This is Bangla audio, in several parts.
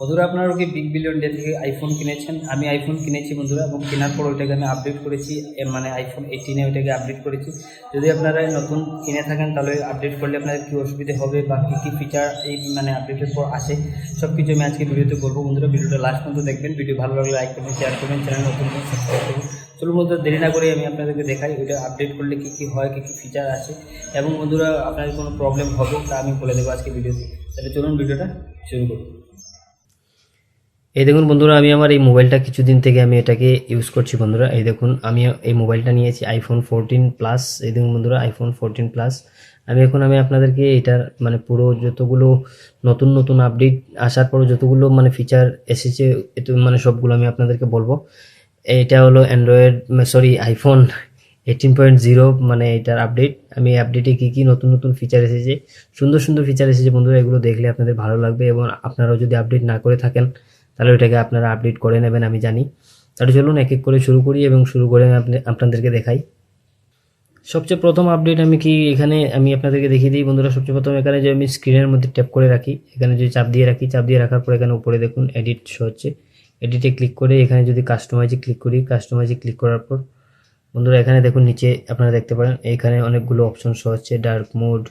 বন্ধুরা আপনারা কি বিগ বিলিয়ন ডে থেকে আইফোন কিনেছেন? আমি আইফোন কিনেছি বন্ধুরা, এবং কেনার পর ওইটাকে আমি আপডেট করেছি, মানে আইফোন 18-এ ওইটাকে আপডেট করেছি। যদি আপনারা নতুন কিনে থাকেন তাহলে আপডেট করলে আপনাদের কী অসুবিধে হবে বা কী কী ফিচার এই মানে আপডেটের পর আসে সব কিছু আমি আজকে ভিডিওতে বলবো। বন্ধুরা ভিডিওটা লাস্ট পর্যন্ত দেখবেন, ভিডিও ভালো লাগলে লাইক করবেন, শেয়ার করবেন, চ্যানেল নতুন সাবস্ক্রাইব করবেন। চলুন বন্ধুরা দেরি না করে আমি আপনাদেরকে দেখাই ওইটা আপডেট করলে কী কী হয়, কী কী ফিচার আছে, এবং বন্ধুরা আপনার কোনো প্রবলেম হবে তা আমি বলে দেবো আজকে ভিডিওতে। তাহলে চলুন ভিডিওটা শুরু করুন। এই দেখুন বন্ধুরা, আমি আমার এই মোবাইলটা কিছুদিন থেকে আমি এটাকে ইউজ করছি বন্ধুরা। এই দেখুন আমি এই মোবাইলটা নিয়েছি আইফোন 14 প্লাস। এই দেখুন বন্ধুরা, আইফোন 14 প্লাস। আমি আপনাদেরকে এটার মানে পুরো যতগুলো নতুন নতুন আপডেট আসার পর যতগুলো মানে ফিচার এসেছে মানে সবগুলো আমি আপনাদেরকে বলবো। এটা হলো অ্যান্ড্রয়েড আইফোন 18.0 মানে এটার আপডেট। আমি আপডেটে কী কী নতুন নতুন ফিচার এসেছে, সুন্দর সুন্দর ফিচার এসেছে বন্ধুরা, এগুলো দেখলে আপনাদের ভালো লাগবে। এবং আপনারাও যদি আপডেট না করে থাকেন তাহলে ওইটাকে আপনারা আপডেট করে নেবেন, আমি জানি। তাহলে চলুন এক এক করে শুরু করি এবং শুরু করে আপনাদেরকে দেখাই। সবচেয়ে প্রথম আপডেট আমি আপনাদেরকে দেখিয়ে দিই বন্ধুরা। সবচেয়ে প্রথম এখানে যে আমি স্ক্রিনের মধ্যে ট্যাপ করে রাখি, এখানে যদি চাপ দিয়ে রাখি, চাপ দিয়ে রাখার পর এখানে উপরে দেখুন এডিট শো হচ্ছে। এডিটে ক্লিক করে এখানে যদি কাস্টমাইজে ক্লিক করি, কাস্টমাইজে ক্লিক করার পর বন্ধুরা এখানে দেখুন নিচে আপনারা দেখতে পারেন এখানে অনেকগুলো অপশন শো হচ্ছে, ডার্ক মোড,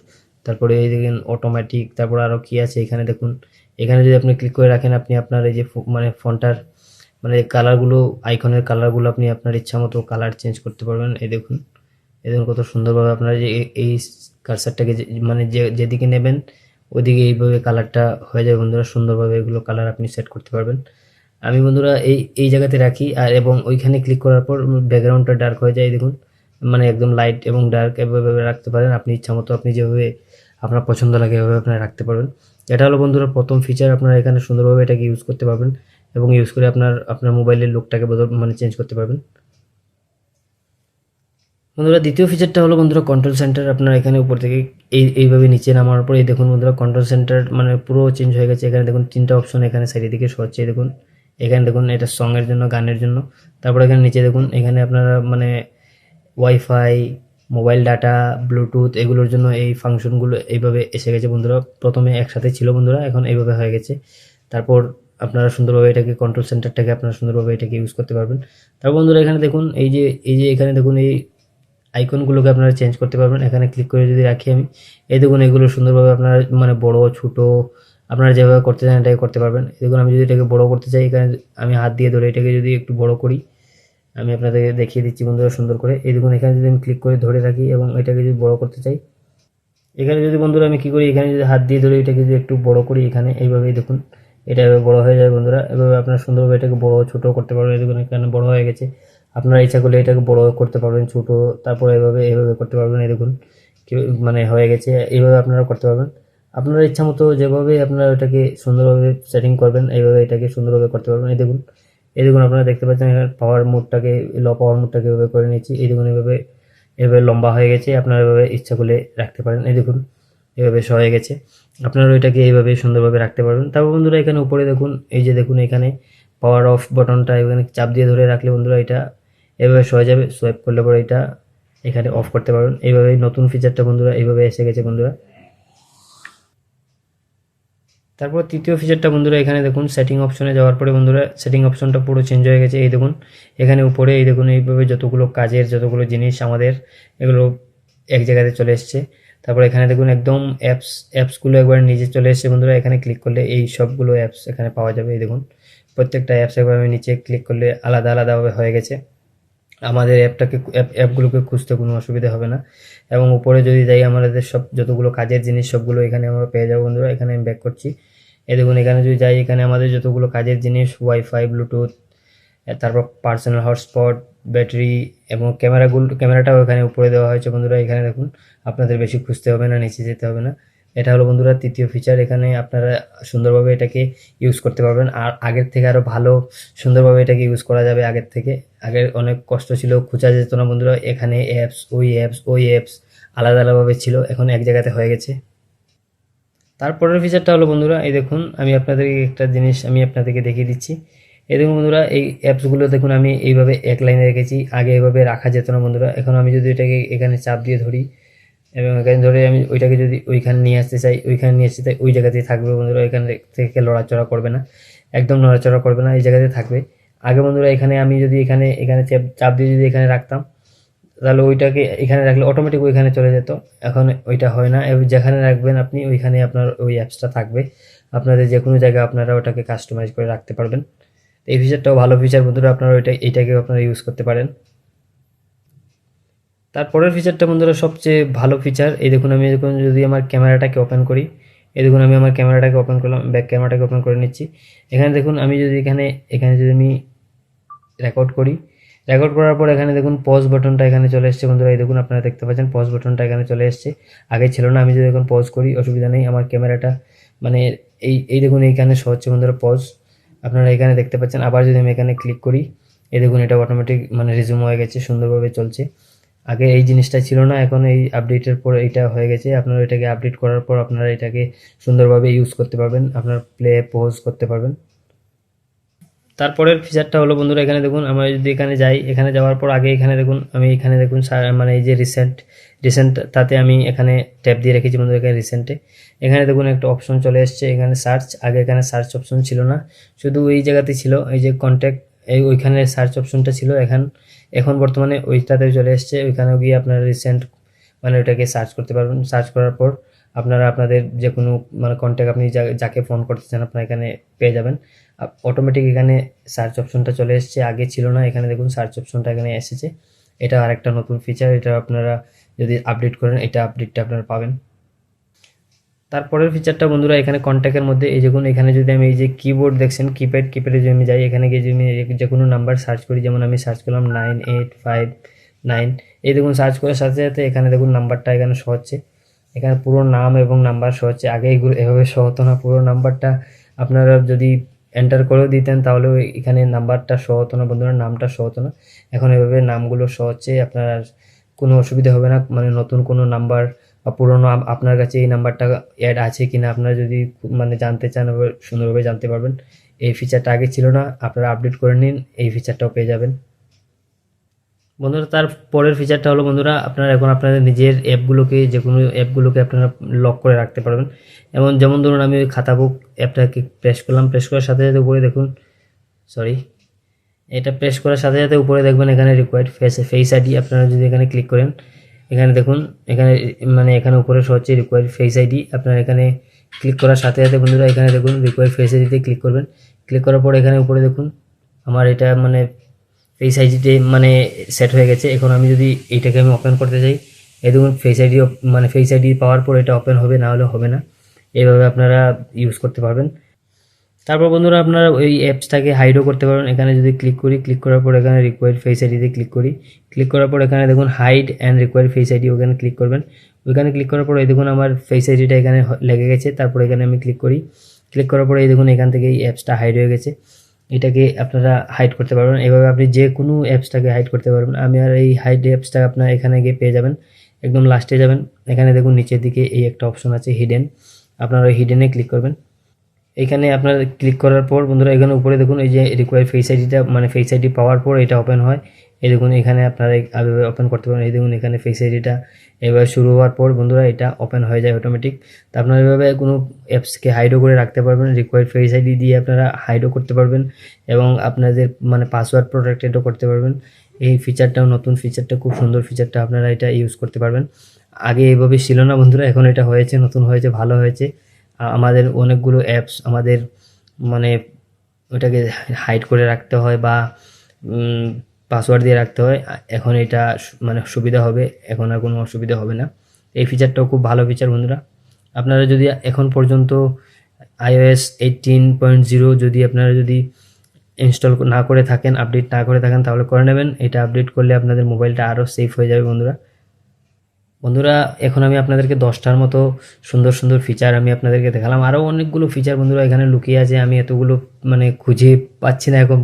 তারপরে এই দেখেন অটোমেটিক, তারপরে আরও কী আছে এখানে দেখুন। এখানে যদি আপনি ক্লিক করে রাখেন, আপনি আপনার এই যে মানে ফন্টার মানে কালারগুলো, আইকনের কালারগুলো আপনি আপনার ইচ্ছা মতো কালার চেঞ্জ করতে পারবেন। এই দেখুন কত সুন্দরভাবে আপনারা যে এই কার্সারটাকে মানে যেদিকে নেবেন ওইদিকে এইভাবে কালারটা হয়ে যাবে বন্ধুরা। সুন্দরভাবে এগুলো কালার আপনি সেট করতে পারবেন। আমি বন্ধুরা এই জায়গাতে রাখি, আর এবং ওইখানে ক্লিক করার পর ব্যাকগ্রাউন্ডটা ডার্ক হয়ে যায় দেখুন, মানে একদম লাইট এবং ডার্ক এভাবে রাখতে পারেন আপনি ইচ্ছা মতো, আপনি যেভাবে আপনার পছন্দ লাগে এভাবে আপনারা রাখতে পারবেন। এটা হলো বন্ধুরা প্রথম ফিচার, আপনারা এখানে সুন্দরভাবে এটাকে ইউজ করতে পারবেন এবং ইউজ করে আপনার মোবাইলের লুকটাকে মানে চেঞ্জ করতে পারবেন বন্ধুরা। দ্বিতীয় ফিচারটা হলো বন্ধুরা কন্ট্রোল সেন্টার। আপনারা এখানে উপর থেকে এইভাবে নিচে নামার পর এই দেখুন বন্ধুরা কন্ট্রোল সেন্টার মানে পুরো চেঞ্জ হয়ে গেছে। এখানে দেখুন তিনটা অপশন এখানে সাইডের দিকে শো হচ্ছে। দেখুন এখানে দেখুন এটা সঙের জন্য, গানের জন্য। তারপর এখানে নিচে দেখুন এখানে আপনারা মানে ওয়াইফাই, মোবাইল ডাটা, ব্লুটুথ এগুলোর জন্য এই ফাংশনগুলো এইভাবে এসে গেছে বন্ধুরা। প্রথমে একসাথে ছিল বন্ধুরা, এখন এইভাবে হয়ে গেছে। তারপর আপনারা সুন্দরভাবে এটাকে কন্ট্রোল সেন্টারটাকে আপনারা সুন্দরভাবে এটাকে ইউজ করতে পারবেন। তারপর বন্ধুরা এখানে দেখুন এই যে এখানে দেখুন এই আইকনগুলোকে আপনারা চেঞ্জ করতে পারবেন। এখানে ক্লিক করে যদি রাখি আমি, এই দেখুন এগুলো সুন্দরভাবে আপনারা মানে বড় ছোটো আপনারা যেভাবে করতে চান এটাকে করতে পারবেন। এই দেখুন আমি যদি এটাকে বড় করতে চাই, এখানে আমি হাত দিয়ে ধরে এটাকে যদি একটু বড় করি, আমি আপনাদেরকে দেখিয়ে দিচ্ছি বন্ধুরা সুন্দর করে। এই দেখুন এখানে যদি আমি ক্লিক করে ধরে রাখি এবং এটাকে যদি বড় করতে চাই, এখানে যদি বন্ধুরা আমি কী করি, এখানে যদি হাত দিয়ে ধরে এটাকে যদি একটু বড় করি, এখানে এইভাবেই দেখুন এটা এভাবে বড় হয়ে যায় বন্ধুরা। এভাবে আপনারা সুন্দরভাবে এটাকে বড় ছোটো করতে পারবেন। এই দেখুন এখানে বড় হয়ে গেছে। আপনারা ইচ্ছা করলে এটাকে বড় করতে পারবেন, ছোটো, তারপরে এভাবে করতে পারবেন। এই দেখুন মানে হয়ে গেছে, এইভাবে আপনারা করতে পারবেন। আপনারা ইচ্ছা মতো যেভাবে আপনারা এটাকে সুন্দরভাবে সেটিং করবেন এইভাবে এটাকে সুন্দরভাবে করতে পারবেন। এই দেখুন আপনারা দেখতে পাচ্ছেন এখানে পাওয়ার মোডটাকে, লো পাওয়ার মোডটাকে এভাবে করে নিচ্ছি। এই দেখুন এভাবে লম্বা হয়ে গেছে, আপনারা এভাবে ইচ্ছা করলে রাখতে পারেন। এই দেখুন এভাবে হয়ে গেছে, আপনারা এটাকে এইভাবে সুন্দরভাবে রাখতে পারবেন। তারপর বন্ধুরা এখানে উপরে দেখুন এই যে দেখুন এখানে পাওয়ার অফ বাটনটা এখানে চাপ দিয়ে ধরে রাখলে বন্ধুরা এটা এভাবে সয়ে যাবে। সোয়াইপ করলে পরে এটা এখানে অফ করতে পারবেন। এইভাবে নতুন ফিচারটা বন্ধুরা এইভাবে এসে গেছে বন্ধুরা। তারপর তৃতীয় ফিচারটা বন্ধুরা এখানে দেখুন সেটিং অপশনে যাওয়ার পরে বন্ধুরা সেটিং অপশনটা পুরো চেঞ্জ হয়ে গেছে। এই দেখুন এখানে উপরে এই দেখুন এইভাবে যতগুলো কাজের যতগুলো জিনিস আমাদের এগুলো এক জায়গাতে চলে এসছে। তারপর এখানে দেখুন একদম অ্যাপসগুলো একবার নিচে চলে এসছে বন্ধুরা। এখানে ক্লিক করলে এই সবগুলো অ্যাপস এখানে পাওয়া যাবে। এই দেখুন প্রত্যেকটা অ্যাপস একবার নিচে ক্লিক করলে আলাদা আলাদাভাবে হয়ে গেছে। আমাদের অ্যাপগুলোকে খুঁজতে কোনো অসুবিধা হবে না। এবং উপরে যদি যাই আমাদের সব যতগুলো কাজের জিনিস সবগুলো এখানে আমরা পেয়ে যাবো বন্ধুরা। এখানে আমি ব্যাক করছি। এই দেখুন এখানে যদি যাই, এখানে আমাদের যতগুলো কাজের জিনিস ওয়াইফাই, ব্লুটুথ, তারপর পার্সোনাল হটস্পট, ব্যাটারি এবং ক্যামেরাটাও এখানে উপরে দেওয়া হয়েছে বন্ধুরা। এখানে দেখুন আপনাদের বেশি খুঁজতে হবে না, নিচে যেতে হবে না। এটা হলো বন্ধুরা তৃতীয় ফিচার। এখানে আপনারা সুন্দরভাবে এটাকে ইউজ করতে পারবেন, আর আগের থেকে আরও ভালো সুন্দরভাবে এটাকে ইউজ করা যাবে আগের থেকে। আগে অনেক কষ্ট ছিল, খোঁজা যেত না বন্ধুরা। এখানে ওই অ্যাপস আলাদা আলাদাভাবে ছিল, এখন এক জায়গাতে হয়ে গেছে। তারপরের ফিচারটা হলো বন্ধুরা এই দেখুন আমি আপনাদেরকে একটা জিনিস আমি আপনাদেরকে দেখিয়ে দিচ্ছি। এই দেখুন বন্ধুরা এই অ্যাপসগুলো দেখুন আমি এইভাবে এক লাইনে রেখেছি, আগে এভাবে রাখা যেত না বন্ধুরা। এখন আমি যদি এটাকে এখানে চাপ দিয়ে ধরি এবং এখানে ধরে আমি ওইটাকে যদি ওইখানে নিয়ে আসতে চাই ওই জায়গাতেই থাকবে বন্ধুরা, এখান থেকে লড়াচড়া করবে না। একদম নড়াচড়া করবে না, এই জায়গাতে থাকবে। আগে বন্ধুরা এখানে আমি যদি এখানে এখানে চাপ দিয়ে যদি এখানে রাখতাম, তাহলে ওইটাকে এখানে রাখলে অটোমেটিক ওইখানে চলে যেত। এখন ওইটা হয় না, যেখানে রাখবেন আপনি ওইখানে আপনার ওই অ্যাপসটা থাকবে। আপনাদের যে কোনো জায়গায় আপনারা ওটাকে কাস্টমাইজ করে রাখতে পারবেন। এই ফিচারটাও ভালো ফিচার বন্ধুরা, আপনারা এইটাকে আপনারা ইউজ করতে পারেন। তারপরের ফিচারটা বন্ধুরা সবচেয়ে ভালো ফিচার, এই দেখুন আমি দেখুন যদি আমার ক্যামেরাটাকে ওপেন করি, এই দেখুন আমি আমার ক্যামেরাটাকে ওপেন করলাম, ব্যাক ক্যামেরাটাকে ওপেন করে নিচ্ছি। এখানে দেখুন আমি যদি এখানে এখানে যদি আমি রেকর্ড করি, রেকর্ড করার পর এখানে দেখুন পজ বাটনটা এখানে চলে এসছে বন্ধুরা। এই দেখুন আপনারা দেখতে পাচ্ছেন পজ বাটনটা এখানে চলে এসছে, আগে ছিল না। আমি যদি এখন পজ করি অসুবিধা নেই, আমার ক্যামেরাটা মানে এই দেখুন এইখানে শো হচ্ছে বন্ধুরা পজ, আপনারা এখানে দেখতে পাচ্ছেন। আবার যদি আমি এখানে ক্লিক করি, এই দেখুন এটা অটোমেটিক মানে রিজুম হয়ে গেছে, সুন্দরভাবে চলছে। আগে এই জিনিসটা ছিল না, এখন এই আপডেটের পর এইটা হয়ে গেছে। আপনারা এটাকে আপডেট করার পর আপনারা এটাকে সুন্দরভাবে ইউজ করতে পারবেন, আপনার প্লে পজ করতে পারবেন। তারপরের ফিচারটা হলো বন্ধুরা এখানে দেখুন আমরা যদি এখানে যাই, এখানে যাওয়ার পর আগে এখানে দেখুন আমি এখানে দেখুন মানে এই যে রিসেন্ট তাতে আমি এখানে ট্যাপ দিয়ে রেখেছি বন্ধুরা। এখানে রিসেন্টে এখানে দেখুন একটা অপশন চলে এসছে এখানে সার্চ, আগে এখানে সার্চ অপশন ছিল না, শুধু এই জায়গাতে ছিল এই যে কন্ট্যাক্ট, ওইখানে সার্চ অপশনটা ছিল। এখন বর্তমানে ওইটাতে চলে এসছে, ওইখানে গিয়ে আপনারা রিসেন্ট মানে ওইটাকে সার্চ করতে পারবেন। সার্চ করার পর আপনারা আপনাদের যে কোনো মানে কন্ট্যাক্ট আপনি যাকে ফোন করতে চান আপনারা এখানে পেয়ে যাবেন। অটোমেটিক এখানে সার্চ অপশনটা চলে এসছে, আগে ছিল না। এখানে দেখুন সার্চ অপশনটা এখানে এসেছে, এটা আরেকটা নতুন ফিচার, এটা আপনারা যদি আপডেট করেন এটা আপডেটটা আপনারা পাবেন। তারপরের ফিচারটা বন্ধুরা এখানে কন্ট্যাক্টের মধ্যে এই দেখুন এখানে যদি আমি এই যে কিবোর্ড দেখছেন কিপ্যাডে যদি আমি যাই, এখানে গিয়ে যদি আমি যে কোনো নাম্বার সার্চ করি, যেমন আমি সার্চ করলাম 9859, এই দেখুন সার্চ করার সাথে সাথে এখানে দেখুন নাম্বারটা এখানে শো হচ্ছে, এখানে পুরো নাম এবং নাম্বার শো হচ্ছে। আগে এগুলো এভাবে শো হতো না, পুরো নাম্বারটা আপনারা যদি এন্টার করেও দিতেন তাহলেও এখানে নাম্বারটা শো হতো না বন্ধুরা, নামটা শো হতো না। এখন এভাবে নামগুলো শো হচ্ছে, আপনার কোনো অসুবিধা হবে না। মানে নতুন কোনো নাম্বার বা পুরনো আপনার কাছে এই নাম্বারটা অ্যাড আছে কিনা আপনারা যদি মানে জানতে চান, সুন্দরভাবে জানতে পারবেন। এই ফিচারটা আগে ছিল না, আপনারা আপডেট করে নিন, এই ফিচারটাও পেয়ে যাবেন বন্ধুরা। তার পরের ফিচারটা হলো বন্ধুরা আপনারা এখন আপনাদের নিজের অ্যাপগুলোকে যে কোনো অ্যাপগুলোকে আপনারা লক করে রাখতে পারবেন। যেমন ধরুন আমি ওই খাতা বুক অ্যাপটাকে প্রেস করলাম, প্রেস করার সাথে সাথে উপরে দেখুন এটা প্রেস করার সাথে সাথে উপরে দেখবেন এখানে রিকোয়ার্ড ফেস আইডি, আপনারা যদি এখানে ক্লিক করেন এখানে দেখুন এখানে মানে এখানে উপরে শো হচ্ছে রিকোয়ার্ড ফেস আইডি। আপনারা এখানে ক্লিক করার সাথে সাথে বন্ধুরা এখানে দেখুন রিকোয়ার্ড ফেস আইডিতে ক্লিক করবেন। ক্লিক করার পর এখানে উপরে দেখুন আমার এটা মানে ফেস আইডিতে মানে সেট হয়ে গেছে। এখন আমি যদি এইটাকে আমি ওপেন করতে চাই, এই দেখুন ফেস আইডি মানে ফেস আইডি পাওয়ার পর এটা ওপেন হবে, না হলে হবে না। এইভাবে আপনারা ইউজ করতে পারবেন। তারপর বন্ধুরা আপনারা ওই অ্যাপসটাকে হাইডও করতে পারবেন। এখানে যদি ক্লিক করি, ক্লিক করার পর এখানে রিকোয়ার্ড ফেস আইডিতে ক্লিক করি, ক্লিক করার পর এখানে দেখুন hide and required face ID, ওখানে ক্লিক করবেন। ওইখানে ক্লিক করার পর এই দেখুন আমার ফেস আইডিটা এখানে লেগে গেছে। তারপর এখানে আমি ক্লিক করি, ক্লিক করার পরে এই দেখুন এখান থেকে এই অ্যাপসটা হাইড হয়ে গেছে, এটাকে আপনারা হাইড করতে পারবেন। এভাবে আপনি যে কোনো অ্যাপসটাকে হাইড করতে পারবেন। আমি আর এই হাইড অ্যাপসটা আপনার এখানে গিয়ে পেয়ে যাবেন, একদম লাস্টে যাবেন, এখানে দেখুন নিচের দিকে এই একটা অপশন আছে হিডেন, আপনারা ওই হিডেনে ক্লিক করবেন। এখানে আপনার ক্লিক করার পর বন্ধুরা এখানে উপরে দেখুন এই যে রিকোয়ার্ড ফেস আইডিটা মানে ফেস আইডি পাওয়ার পর এটা ওপেন হয়। এই দেখুন এখানে আপনারা ওপেন করতে পারেন। এই দেখুন এখানে ফেস আইডিটা এবার শুরু হওয়ার পর বন্ধুরা এটা ওপেন হয়ে যায় অটোমেটিক। তো আপনারা এভাবে কোনো অ্যাপসকে হাইডও করে রাখতে পারবেন, রিকোয়ার্ড ফেস আইডি দিয়ে আপনারা হাইডও করতে পারবেন এবং আপনাদের মানে পাসওয়ার্ড প্রোটেক্টেডও করতে পারবেন। এই ফিচারটাও নতুন ফিচারটা, খুব সুন্দর ফিচারটা, আপনারা এটা ইউজ করতে পারবেন। আগে এইভাবে ছিল না বন্ধুরা, এখন এটা হয়েছে, নতুন হয়েছে, ভালো হয়েছে। আমাদের অনেকগুলো অ্যাপস আমাদের মানে ওটাকে হাইড করে রাখতে হয় বা পাসওয়ার্ড দিয়ে রাখতে হয়, এখন এটা মানে সুবিধা হবে, এখন আর কোনো অসুবিধা হবে না। এই ফিচারটাও খুব ভালো ফিচার বন্ধুরা। আপনারা যদি এখন পর্যন্ত iOS 18.0 যদি আপনারা যদি ইনস্টল না করে থাকেন, আপডেট না করে থাকেন, তাহলে করে নেবেন। এটা আপডেট করলে আপনাদের মোবাইলটা আরও সেফ হয়ে যাবে বন্ধুরা। এখন আমি আপনাদেরকে 10টার মতো সুন্দর সুন্দর ফিচার আমি আপনাদেরকে দেখালাম। আরও অনেকগুলো ফিচার বন্ধুরা এখানে লুকিয়ে আছে, আমি এতগুলো মানে খুঁজে পাচ্ছি না, এখন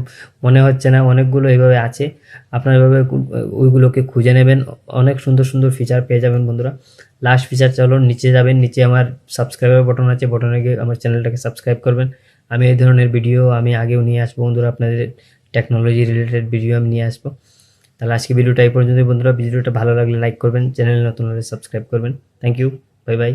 মনে হচ্ছে না, অনেকগুলো এইভাবে আছে। আপনারা এভাবে ওইগুলোকে খুঁজে নেবেন, অনেক সুন্দর সুন্দর ফিচার পেয়ে যাবেন বন্ধুরা। লাস্ট ফিচার চলো নিচে যাবেন, নিচে আমার সাবস্ক্রাইবার বটন আছে, বটনে গিয়ে আমার চ্যানেলটাকে সাবস্ক্রাইব করবেন। আমি এই ধরনের ভিডিও আমি আগেও নিয়ে আসবো বন্ধুরা, আপনাদের টেকনোলজি রিলেটেড ভিডিও আমি নিয়ে আসবো। তাহলে আজকে ভিডিওটা এই পর্যন্ত বন্ধুরা। ভিডিওটা ভালো লাগলে লাইক করবেন, চ্যানেল নতুন হলে সাবস্ক্রাইব করবেন। Thank you, bye by.